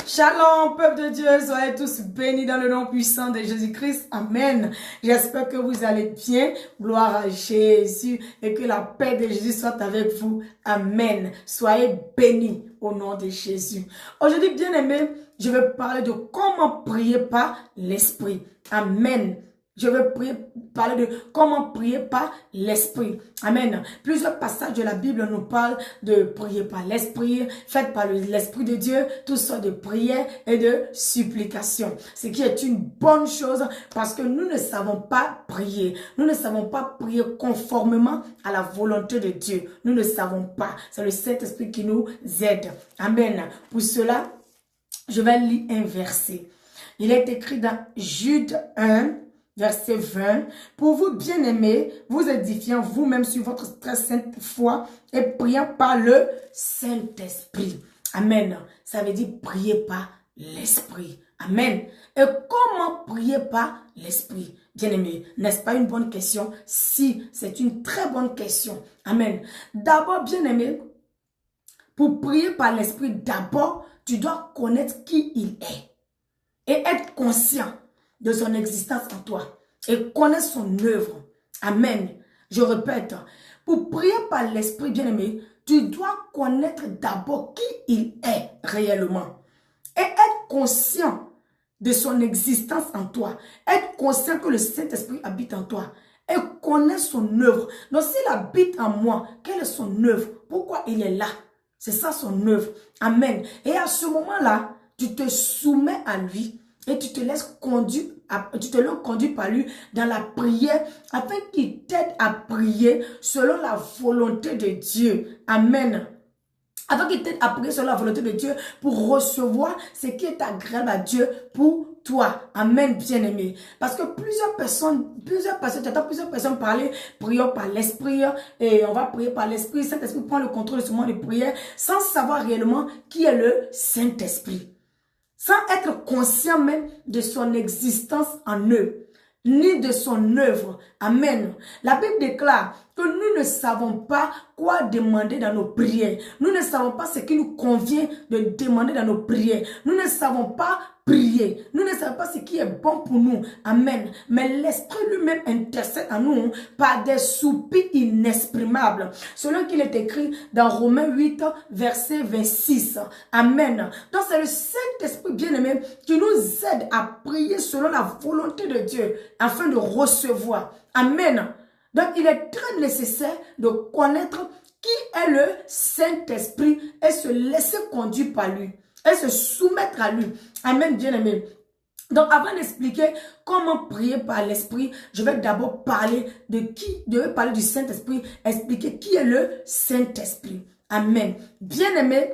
Shalom, peuple de Dieu, soyez tous bénis dans le nom puissant de Jésus-Christ. Amen. J'espère que vous allez bien. Gloire à Jésus et que la paix de Jésus soit avec vous. Amen. Soyez bénis au nom de Jésus. Aujourd'hui, bien aimé, je vais parler de comment prier par l'Esprit. Amen. Je vais parler de comment prier par l'Esprit. Amen. Plusieurs passages de la Bible nous parlent de prier par l'Esprit, faites par l'Esprit de Dieu, toutes sortes de prières et de supplications. Ce qui est une bonne chose parce que nous ne savons pas prier. Nous ne savons pas prier conformément à la volonté de Dieu. Nous ne savons pas. C'est le Saint-Esprit qui nous aide. Amen. Pour cela, je vais lire un verset. Il est écrit dans Jude 1, verset 20, pour vous bien-aimés, vous édifiant vous-même sur votre très sainte foi et priant par le Saint-Esprit. Amen. Ça veut dire prier par l'Esprit. Amen. Et comment prier par l'Esprit? Bien-aimés, n'est-ce pas une bonne question? Si, c'est une très bonne question. Amen. D'abord, bien-aimés, pour prier par l'Esprit, d'abord, tu dois connaître qui il est et être conscient de son existence en toi et connaître son œuvre. Amen. Je répète, pour prier par l'Esprit bien-aimé, tu dois connaître d'abord qui il est réellement et être conscient de son existence en toi. Être conscient que le Saint-Esprit habite en toi et connaître son œuvre. Donc s'il habite en moi, quelle est son œuvre? Pourquoi il est là? C'est ça son œuvre. Amen. Et à ce moment-là, tu te soumets à lui. Et tu te laisses conduire, par lui dans la prière afin qu'il t'aide à prier selon la volonté de Dieu. Amen. Afin qu'il t'aide à prier selon la volonté de Dieu pour recevoir ce qui est agréable à Dieu pour toi. Amen, bien-aimé. Parce que plusieurs personnes, j'entends plusieurs personnes parler, prions par l'Esprit, et on va prier par l'Esprit. Saint-Esprit prend le contrôle de ce moment de prière sans savoir réellement qui est le Saint-Esprit. Sans être conscient même de son existence en eux, ni de son œuvre. Amen. La Bible déclare que nous ne savons pas quoi demander dans nos prières. Nous ne savons pas ce qui nous convient de demander dans nos prières. Nous ne savons pas prier. Nous ne savons pas ce qui est bon pour nous. Amen. Mais l'Esprit lui-même intercède en nous par des soupirs inexprimables. Selon qu'il est écrit dans Romains 8, verset 26. Amen. Donc c'est le Saint-Esprit bien-aimé qui nous aide à prier selon la volonté de Dieu afin de recevoir. Amen. Donc il est très nécessaire de connaître qui est le Saint-Esprit et se laisser conduire par lui. Et se soumettre à lui. Amen, bien-aimé. Donc, avant d'expliquer comment prier par l'Esprit, je vais d'abord parler parler du Saint-Esprit, expliquer qui est le Saint-Esprit. Amen. Bien-aimé,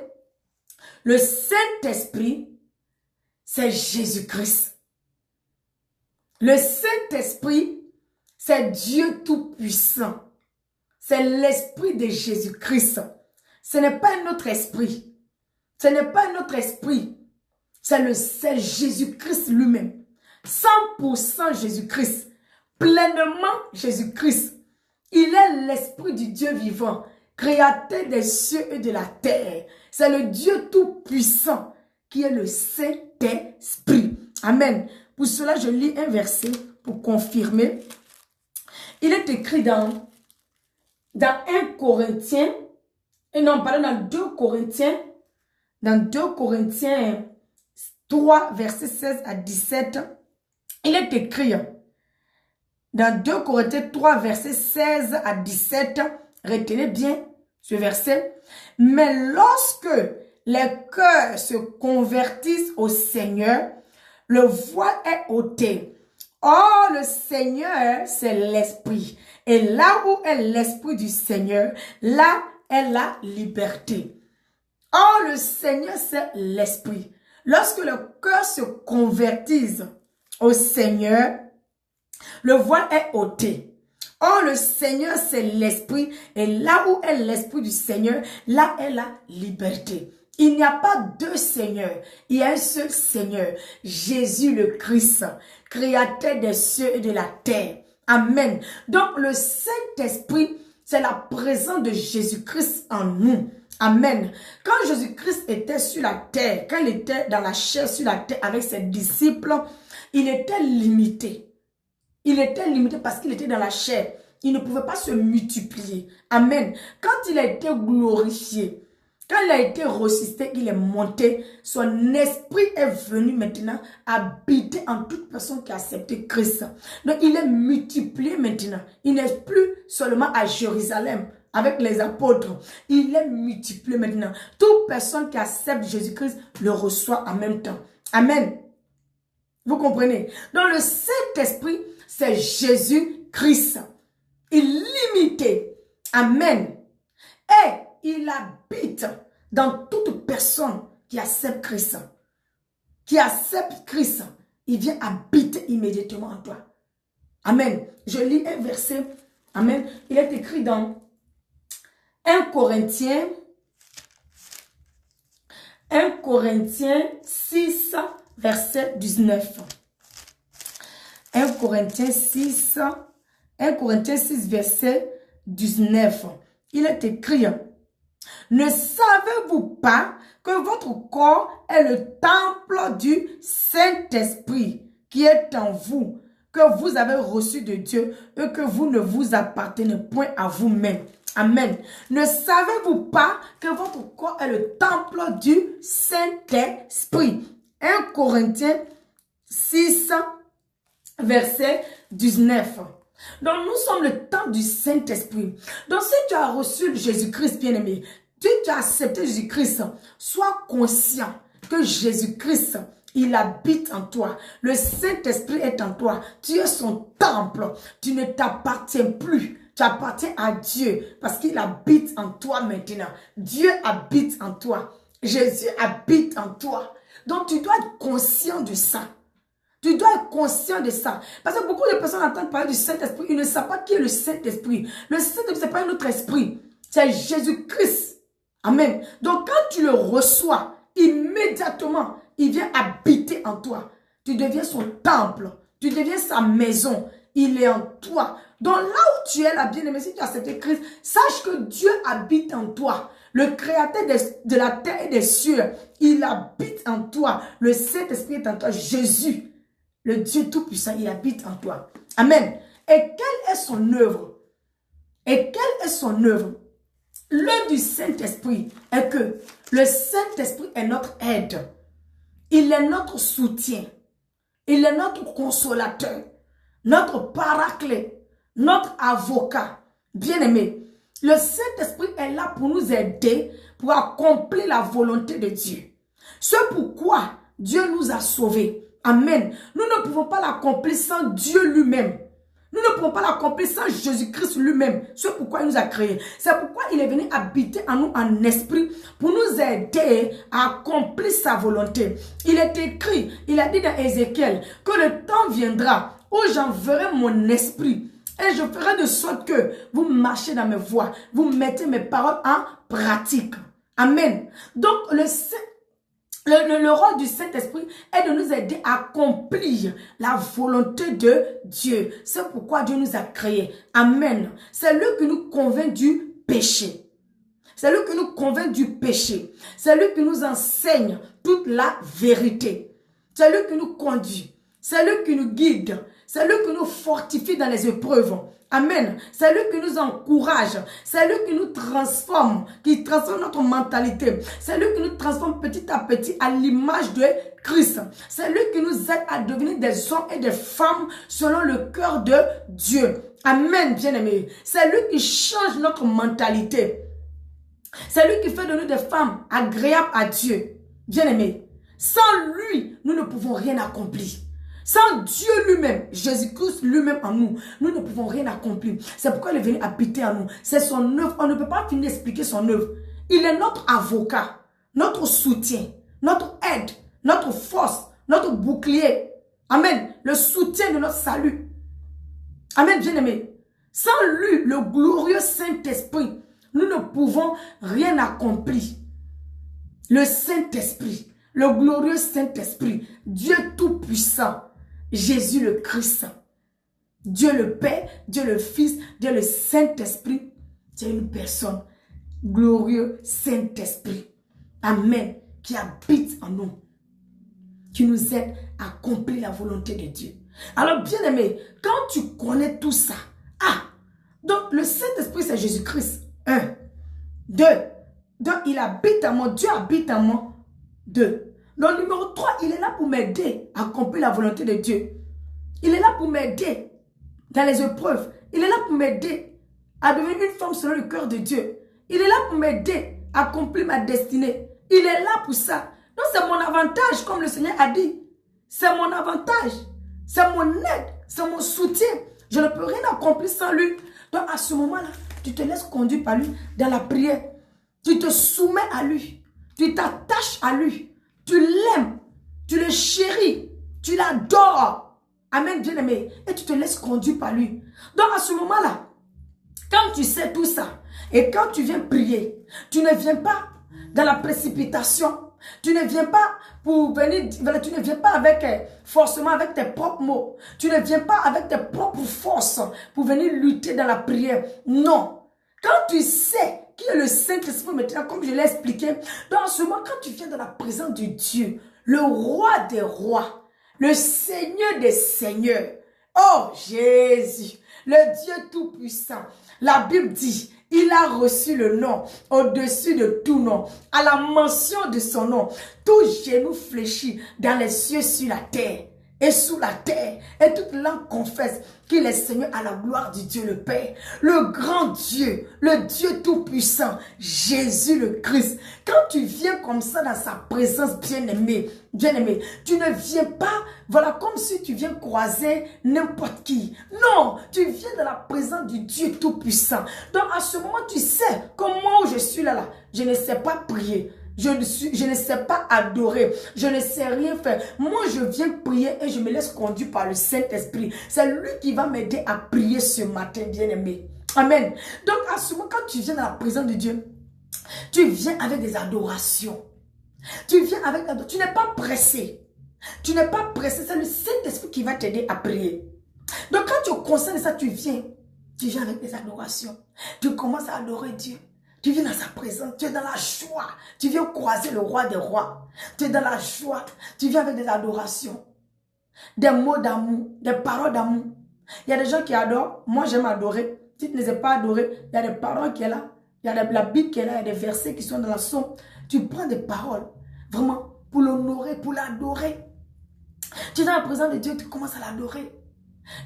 le Saint-Esprit, c'est Jésus-Christ. Le Saint-Esprit, c'est Dieu Tout-Puissant. C'est l'Esprit de Jésus-Christ. Ce n'est pas un autre esprit. Ce n'est pas notre esprit, c'est Jésus-Christ lui-même. 100% Jésus-Christ, pleinement Jésus-Christ. Il est l'esprit du Dieu vivant, créateur des cieux et de la terre. C'est le Dieu tout-puissant qui est le Saint-Esprit. Amen. Pour cela, je lis un verset pour confirmer. Il est écrit dans 1 Corinthiens, et non, pardon, dans 2 Corinthiens, dans 2 Corinthiens 3, versets 16 à 17, il est écrit, dans 2 Corinthiens 3, versets 16 à 17, retenez bien ce verset, mais lorsque les cœurs se convertissent au Seigneur, le voile est ôté. Or, le Seigneur, c'est l'Esprit. Et là où est l'Esprit du Seigneur, là est la liberté. Or, le Seigneur, c'est l'Esprit. Lorsque le cœur se convertisse au Seigneur, le voile est ôté. Or, le Seigneur, c'est l'Esprit. Et là où est l'Esprit du Seigneur, là est la liberté. Il n'y a pas deux seigneurs. Il y a un seul Seigneur, Jésus le Christ, créateur des cieux et de la terre. Amen. Donc, le Saint-Esprit, c'est la présence de Jésus-Christ en nous. Amen. Quand Jésus-Christ était sur la terre, quand il était dans la chair sur la terre avec ses disciples, il était limité. Il était limité parce qu'il était dans la chair. Il ne pouvait pas se multiplier. Amen. Quand il a été glorifié, quand il a été ressuscité, il est monté. Son esprit est venu maintenant habiter en toute personne qui a accepté Christ. Donc il est multiplié maintenant. Il n'est plus seulement à Jérusalem avec les apôtres. Il est multiplié maintenant. Toute personne qui accepte Jésus-Christ le reçoit en même temps. Amen. Vous comprenez? Donc le Saint-Esprit, c'est Jésus-Christ. Illimité. Amen. Et il habite dans toute personne qui accepte Christ. Qui accepte Christ. Il vient habiter immédiatement en toi. Amen. Je lis un verset. Amen. Il est écrit dans 1 Corinthiens 6, verset 19. 1 Corinthiens 6, verset 19. Il est écrit: ne savez-vous pas que votre corps est le temple du Saint-Esprit qui est en vous, que vous avez reçu de Dieu et que vous ne vous appartenez point à vous-même? Amen. Ne savez-vous pas que votre corps est le temple du Saint-Esprit? 1 Corinthiens 6, verset 19. Donc, nous sommes le temple du Saint-Esprit. Donc, si tu as reçu Jésus-Christ, bien-aimé, si tu as accepté Jésus-Christ, sois conscient que Jésus-Christ, il habite en toi. Le Saint-Esprit est en toi. Tu es son temple. Tu ne t'appartiens plus. Tu appartiens à Dieu parce qu'il habite en toi maintenant. Dieu habite en toi. Jésus habite en toi. Donc, tu dois être conscient de ça. Tu dois être conscient de ça. Parce que beaucoup de personnes entendent parler du Saint-Esprit. Ils ne savent pas qui est le Saint-Esprit. Le Saint-Esprit, ce n'est pas un autre esprit. C'est Jésus-Christ. Amen. Donc, quand tu le reçois, immédiatement, il vient habiter en toi. Tu deviens son temple. Tu deviens sa maison. Il est en toi. Donc, là où tu es, la bien-aimée, si tu as accepté Christ, sache que Dieu habite en toi. Le créateur de la terre et des cieux, il habite en toi. Le Saint-Esprit est en toi. Jésus, le Dieu Tout-Puissant, il habite en toi. Amen. Et quelle est son œuvre? Et quelle est son œuvre? L'œuvre du Saint-Esprit est que le Saint-Esprit est notre aide. Il est notre soutien. Il est notre consolateur, notre paraclet, notre avocat. Bien-aimé, le Saint-Esprit est là pour nous aider, pour accomplir la volonté de Dieu. C'est pourquoi Dieu nous a sauvés. Amen. Nous ne pouvons pas l'accomplir sans Dieu lui-même. Nous ne pouvons pas l'accomplir sans Jésus-Christ lui-même. C'est pourquoi il nous a créés. C'est pourquoi il est venu habiter en nous en esprit pour nous aider à accomplir sa volonté. Il est écrit, il a dit dans Ézéchiel que le temps viendra où j'enverrai mon esprit et je ferai de sorte que vous marchez dans mes voies, vous mettez mes paroles en pratique. Amen. Donc le rôle du Saint-Esprit est de nous aider à accomplir la volonté de Dieu. C'est pourquoi Dieu nous a créés. Amen. C'est lui qui nous convainc du péché. C'est lui qui nous convainc du péché. C'est lui qui nous enseigne toute la vérité. C'est lui qui nous conduit. C'est lui qui nous guide. C'est lui qui nous fortifie dans les épreuves. Amen. C'est lui qui nous encourage. C'est lui qui nous transforme, qui transforme notre mentalité. C'est lui qui nous transforme petit à petit à l'image de Christ. C'est lui qui nous aide à devenir des hommes et des femmes selon le cœur de Dieu. Amen, bien-aimés. C'est lui qui change notre mentalité. C'est lui qui fait de nous des femmes agréables à Dieu. Bien-aimés. Sans lui, nous ne pouvons rien accomplir. Sans Dieu lui-même, Jésus-Christ lui-même en nous, nous ne pouvons rien accomplir. C'est pourquoi il est venu habiter en nous. C'est son œuvre. On ne peut pas finir d'expliquer son œuvre. Il est notre avocat, notre soutien, notre aide, notre force, notre bouclier. Amen. Le soutien de notre salut. Amen, bien-aimé. Sans lui, le glorieux Saint-Esprit, nous ne pouvons rien accomplir. Le Saint-Esprit, le glorieux Saint-Esprit, Dieu Tout-Puissant, Jésus le Christ, Dieu le Père, Dieu le Fils, Dieu le Saint-Esprit, c'est une personne. glorieux Saint-Esprit. Amen. Qui habite en nous. Qui nous aide à accomplir la volonté de Dieu. Alors, bien-aimé, quand tu connais tout ça, donc le Saint-Esprit, c'est Jésus-Christ. 1. 2. Donc, il habite en moi. Dieu habite en moi. 2. Donc, numéro 3, il est là pour m'aider à accomplir la volonté de Dieu. Il est là pour m'aider dans les épreuves. Il est là pour m'aider à devenir une femme selon le cœur de Dieu. Il est là pour m'aider à accomplir ma destinée. Il est là pour ça. Donc, c'est mon avantage, comme le Seigneur a dit. C'est mon avantage. C'est mon aide. C'est mon soutien. Je ne peux rien accomplir sans lui. Donc, à ce moment-là, tu te laisses conduire par lui dans la prière. Tu te soumets à lui. Tu t'attaches à lui. Tu l'aimes. Tu le chéris. Tu l'adores. Amen, bien-aimé. Et tu te laisses conduire par lui. Donc, à ce moment-là, quand tu sais tout ça, et quand tu viens prier, tu ne viens pas dans la précipitation. Tu ne viens pas pour venir, tu ne viens pas avec, forcément avec tes propres mots. Tu ne viens pas avec tes propres forces pour venir lutter dans la prière. Non. Quand tu sais qui est le Saint-Esprit maintenant, comme je l'ai expliqué, dans ce moment, quand tu viens dans la présence de Dieu, le roi des rois, le Seigneur des seigneurs, oh Jésus, le Dieu tout-puissant, la Bible dit, il a reçu le nom au-dessus de tout nom. À la mention de son nom, tout genou fléchit dans les cieux, sur la terre et sous la terre. Et toute langue confesse qu'il est Seigneur à la gloire du Dieu le Père. Le grand Dieu, le Dieu tout-puissant, Jésus le Christ. Quand tu viens comme ça dans sa présence, bien-aimé, tu ne viens pas, voilà, comme si tu viens croiser n'importe qui. Non, tu viens dans la présence du Dieu tout-puissant. Donc à ce moment, tu sais, comme moi où je suis là, je ne sais pas prier. Je ne sais pas adorer. Je ne sais rien faire. Moi, je viens prier et je me laisse conduire par le Saint-Esprit. C'est lui qui va m'aider à prier ce matin, bien-aimé. Amen. Donc, à ce moment, quand tu viens dans la présence de Dieu, tu viens avec des adorations. Tu viens avec... Tu n'es pas pressé. Tu n'es pas pressé. C'est le Saint-Esprit qui va t'aider à prier. Donc, quand tu consacres ça, tu viens avec des adorations. Tu commences à adorer Dieu. Tu viens dans sa présence, tu es dans la joie. Tu viens croiser le roi des rois. Tu es dans la joie. Tu viens avec des adorations. Des mots d'amour, des paroles d'amour. Il y a des gens qui adorent. Moi, j'aime adorer. Si tu ne les as pas adorés, il y a des paroles qui sont là. Il y a la Bible qui est là. Il y a des versets qui sont dans la somme. Tu prends des paroles, vraiment, pour l'honorer, pour l'adorer. Tu es dans la présence de Dieu, tu commences à l'adorer.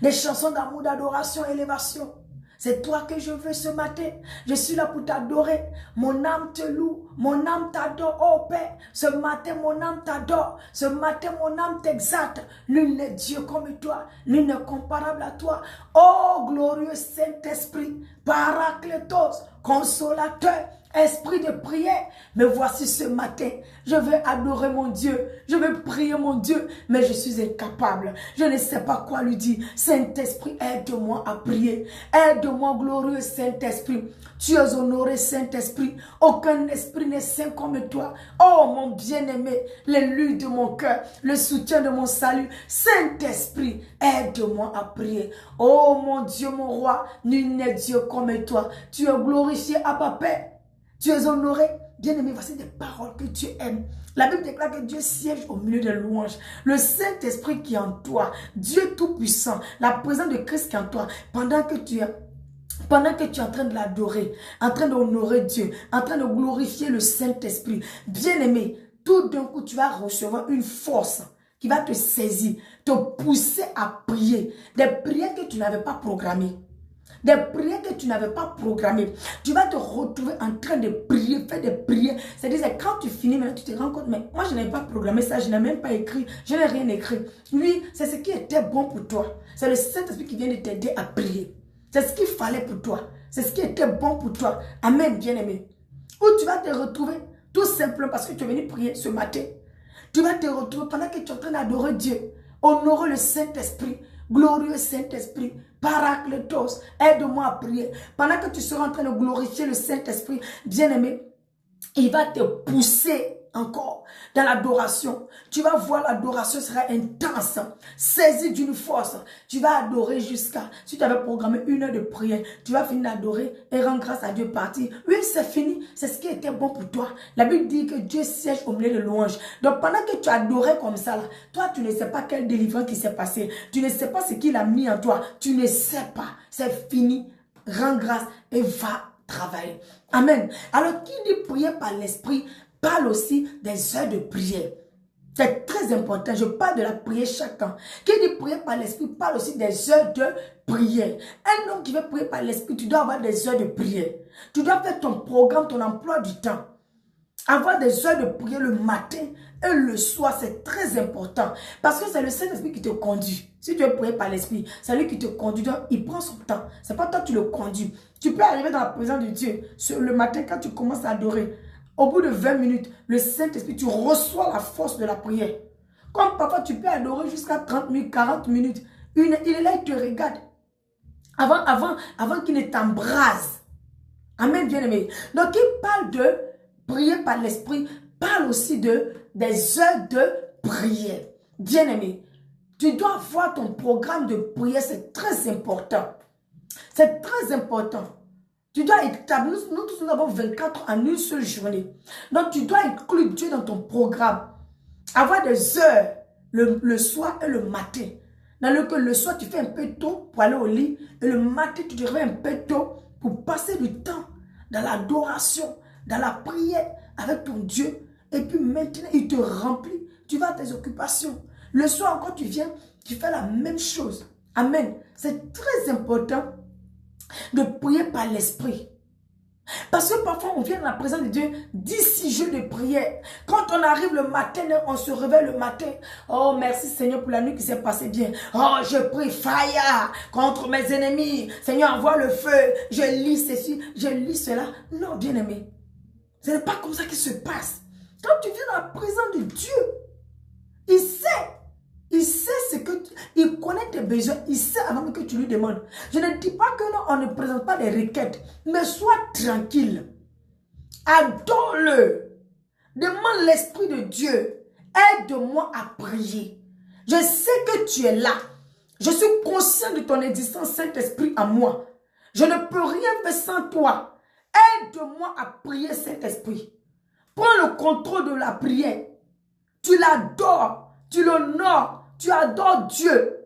Des chansons d'amour, d'adoration, élévation. C'est toi que je veux ce matin. Je suis là pour t'adorer. Mon âme te loue. Mon âme t'adore, oh Père. Ce matin, mon âme t'adore. Ce matin, mon âme t'exalte. Nul n'est Dieu comme toi. Nul n'est comparable à toi. Oh, glorieux Saint-Esprit, Paraclétos, consolateur, esprit de prière. Mais voici ce matin, je vais adorer mon Dieu. Je vais prier mon Dieu. Mais je suis incapable. Je ne sais pas quoi lui dire. Saint-Esprit, aide-moi à prier. Aide-moi, glorieux Saint-Esprit. Tu es honoré, Saint-Esprit. Aucun esprit n'est saint comme toi. Oh, mon bien-aimé, l'élu de mon cœur, le soutien de mon salut. Saint-Esprit, aide-moi à prier. Oh, mon Dieu, mon roi, nul n'est Dieu comme toi. Tu es glorifié, Abba Père. Tu es honoré. Bien-aimé, voici des paroles que tu aimes. La Bible déclare que Dieu siège au milieu des louanges. Le Saint-Esprit qui est en toi, Dieu tout-puissant, la présence de Christ qui est en toi, pendant que tu es en train de l'adorer, en train d'honorer Dieu, en train de glorifier le Saint-Esprit, bien-aimé, tout d'un coup, tu vas recevoir une force qui va te saisir, te pousser à prier. Des prières que tu n'avais pas programmées. Des prières que tu n'avais pas programmées. Tu vas te retrouver en train de prier, faire des prières. C'est-à-dire, quand tu finis, maintenant, tu te rends compte, mais moi, je n'avais pas programmé ça, je n'ai même pas écrit, je n'ai rien écrit. Lui, c'est ce qui était bon pour toi. C'est le Saint-Esprit qui vient de t'aider à prier. C'est ce qu'il fallait pour toi. C'est ce qui était bon pour toi. Amen, bien-aimé. Où tu vas te retrouver, tout simplement parce que tu es venu prier ce matin. Tu vas te retrouver pendant que tu es en train d'adorer Dieu. Honorer le Saint-Esprit. Glorieux Saint-Esprit. Paraclétos. Aide-moi à prier. Pendant que tu seras en train de glorifier le Saint-Esprit, bien-aimé, il va te pousser encore dans l'adoration. Tu vas voir l'adoration sera intense, saisie d'une force. Tu vas adorer jusqu'à, si tu avais programmé 1 heure de prière, tu vas finir d'adorer et rendre grâce à Dieu partir. Oui, c'est fini, c'est ce qui était bon pour toi. La Bible dit que Dieu siège au milieu de louanges. Donc pendant que tu adorais comme ça, là, toi tu ne sais pas quelle délivrance qui s'est passée. Tu ne sais pas ce qu'il a mis en toi. Tu ne sais pas. C'est fini. Rends grâce et va travailler. Amen. Alors qui dit prier par l'esprit parle aussi des heures de prière. C'est très important. Je parle de la prière chaque temps. Qui dit prier par l'esprit parle aussi des heures de prière. Un homme qui veut prier par l'esprit, tu dois avoir des heures de prière. Tu dois faire ton programme, ton emploi du temps. Avoir des heures de prière le matin et le soir, c'est très important. Parce que c'est le Saint-Esprit qui te conduit. Si tu veux prier par l'Esprit, c'est lui qui te conduit. Donc, il prend son temps. Ce n'est pas toi qui le conduis. Tu peux arriver dans la présence de Dieu. Le matin, quand tu commences à adorer, au bout de 20 minutes, le Saint-Esprit, tu reçois la force de la prière. Comme parfois, tu peux adorer jusqu'à 30 minutes, 40 minutes. Il est là, il te regarde. Avant qu'il ne t'embrase. Amen, bien-aimé. Donc, il parle de prier par l'esprit, parle aussi des heures de prière. Bien-aimé, tu dois avoir ton programme de prière, c'est très important. C'est très important. Tu dois établir, nous tous nous avons 24 en une seule journée. Donc, tu dois inclure Dieu dans ton programme. Avoir des heures le soir et le matin. Dans le soir, tu fais un peu tôt pour aller au lit. Et le matin, tu te réveilles un peu tôt pour passer du temps dans l'adoration, dans la prière avec ton Dieu. Et puis maintenant, il te remplit. Tu vas à tes occupations. Le soir encore, tu viens, tu fais la même chose. Amen. C'est très important de prier par l'esprit. Parce que parfois, on vient dans la présence de Dieu, 10 jours de prière. Quand on arrive le matin, on se réveille le matin. Oh, merci Seigneur pour la nuit qui s'est passée bien. Oh, je prie fire contre mes ennemis. Seigneur, envoie le feu. Je lis ceci, je lis cela. Non, bien-aimé. Ce n'est pas comme ça qu'il se passe. Quand tu viens dans la présence de Dieu, il sait ce que il connaît tes besoins, il sait avant que tu lui demandes. Je ne dis pas que non, on ne présente pas des requêtes, mais sois tranquille. Adore-le. Demande l'Esprit de Dieu. Aide-moi à prier. Je sais que tu es là. Je suis conscient de ton existence, Saint-Esprit, en moi. Je ne peux rien faire sans toi. Aide-moi à prier, Saint-Esprit. Prends le contrôle de la prière. Tu l'adores, tu l'honores, tu adores Dieu.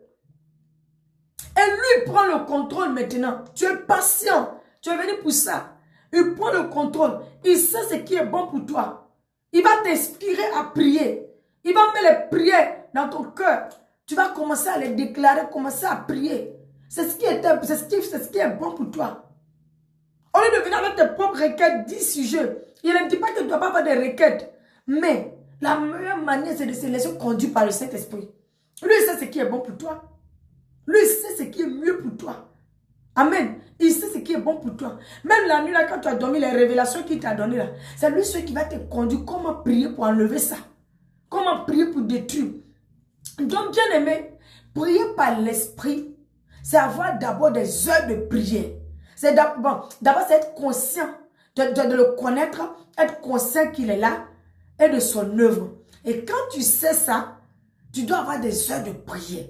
Et lui prend le contrôle maintenant. Tu es patient. Tu es venu pour ça. Il prend le contrôle. Il sait ce qui est bon pour toi. Il va t'inspirer à prier. Il va mettre les prières dans ton cœur. Tu vas commencer à les déclarer, commencer à prier. C'est ce qui est bon pour toi. Au lieu de venir avec tes propres requêtes, 10 sujets. Il ne dit pas que tu ne dois pas avoir des requêtes. Mais la meilleure manière, c'est de se laisser conduire par le Saint-Esprit. Lui, il sait ce qui est bon pour toi. Lui, il sait ce qui est mieux pour toi. Amen. Il sait ce qui est bon pour toi. Même la nuit, là, quand tu as dormi, les révélations qu'il t'a données, là, c'est lui celui qui va te conduire. Comment prier pour enlever ça? Comment prier pour détruire? Donc, bien aimé, prier par l'esprit, c'est avoir d'abord des heures de prière. C'est d'abord c'est être conscient de le connaître, être conscient qu'il est là et de son œuvre. Et quand tu sais ça, tu dois avoir des heures de prière.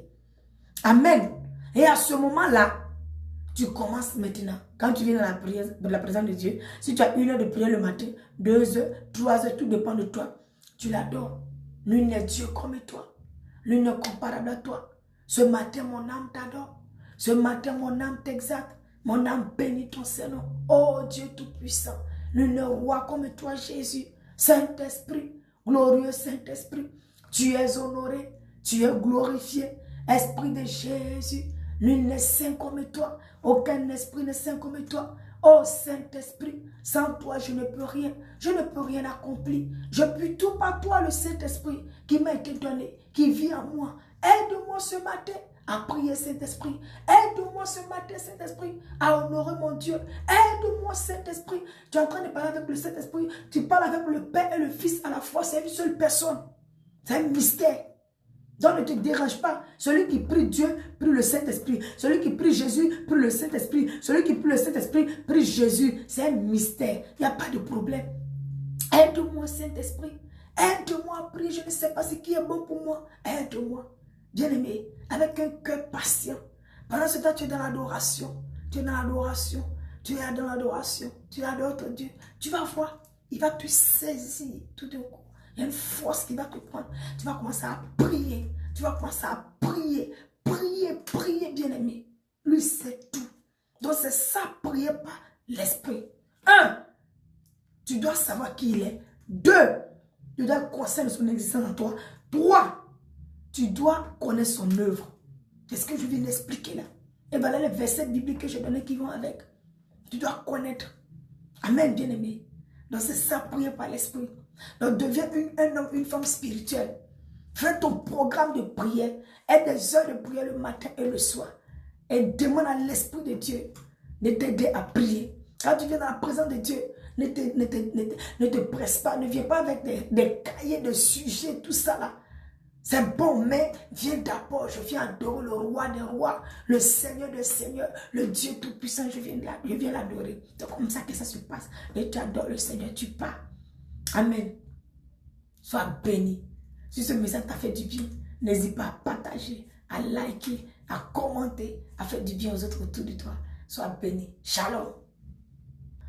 Amen. Et à ce moment-là, tu commences maintenant. Quand tu viens dans la présence de Dieu, si tu as 1 heure de prière le matin, 2 heures, 3 heures, tout dépend de toi. Tu l'adores. Lui n'est Dieu comme toi. Lui n'est comparable à toi. Ce matin, mon âme t'adore. Ce matin, mon âme t'exalte. Mon âme bénit ton Seigneur. Oh Dieu Tout-Puissant. Lui n'est roi comme toi, Jésus. Saint-Esprit, glorieux Saint-Esprit. Tu es honoré. Tu es glorifié. Esprit de Jésus. Nul n'est saint comme toi. Aucun esprit n'est saint comme toi. Oh Saint-Esprit, sans toi je ne peux rien. Je ne peux rien accomplir. Je puis tout par toi, le Saint-Esprit qui m'a été donné, qui vit en moi. Aide-moi ce matin à prier, Saint-Esprit. Aide-moi ce matin, Saint-Esprit, à honorer mon Dieu. Aide-moi, Saint-Esprit. Tu es en train de parler avec le Saint-Esprit. Tu parles avec le Père et le Fils à la fois. C'est une seule personne. C'est un mystère. Donc ne te dérange pas. Celui qui prie Dieu, prie le Saint-Esprit. Celui qui prie Jésus, prie le Saint-Esprit. Celui qui prie le Saint-Esprit, prie Jésus. C'est un mystère. Il n'y a pas de problème. Aide-moi, Saint-Esprit. Aide-moi à prier, je ne sais pas ce qui est bon pour moi. Aide-moi. Bien-aimé, avec un cœur patient. Pendant ce temps, tu es dans l'adoration. Tu es dans l'adoration. Tu es dans l'adoration. Tu adores ton Dieu. Tu vas voir, il va te saisir tout d'un coup. Il y a une force qui va te prendre. Tu vas commencer à prier. Tu vas commencer à prier. Prier, prier, bien-aimé. Lui, c'est tout. Donc, c'est ça, prier par l'esprit. 1. Tu dois savoir qui il est. 2. Tu dois connaître son existence en toi. 3. Tu dois connaître son œuvre. C'est ce que je viens d'expliquer là. Et voilà les versets bibliques que j'ai donnés qui vont avec. Tu dois connaître. Amen, bien-aimé. Donc, c'est ça, prier par l'esprit. Donc, deviens un homme, une femme spirituelle. Fais ton programme de prière. Aie des heures de prière le matin et le soir. Et demande à l'Esprit de Dieu de t'aider à prier. Quand tu viens dans la présence de Dieu, ne te presse pas. Ne viens pas avec des cahiers de sujets, tout ça là. C'est bon, mais viens d'abord. Je viens adorer le roi des rois, le Seigneur des seigneurs, le Dieu tout-puissant. Je viens l'adorer. C'est comme ça que ça se passe. Et tu adores le Seigneur, tu pars. Amen. Sois béni. Si ce message t'a fait du bien, n'hésite pas à partager, à liker, à commenter, à faire du bien aux autres autour de toi. Sois béni. Shalom.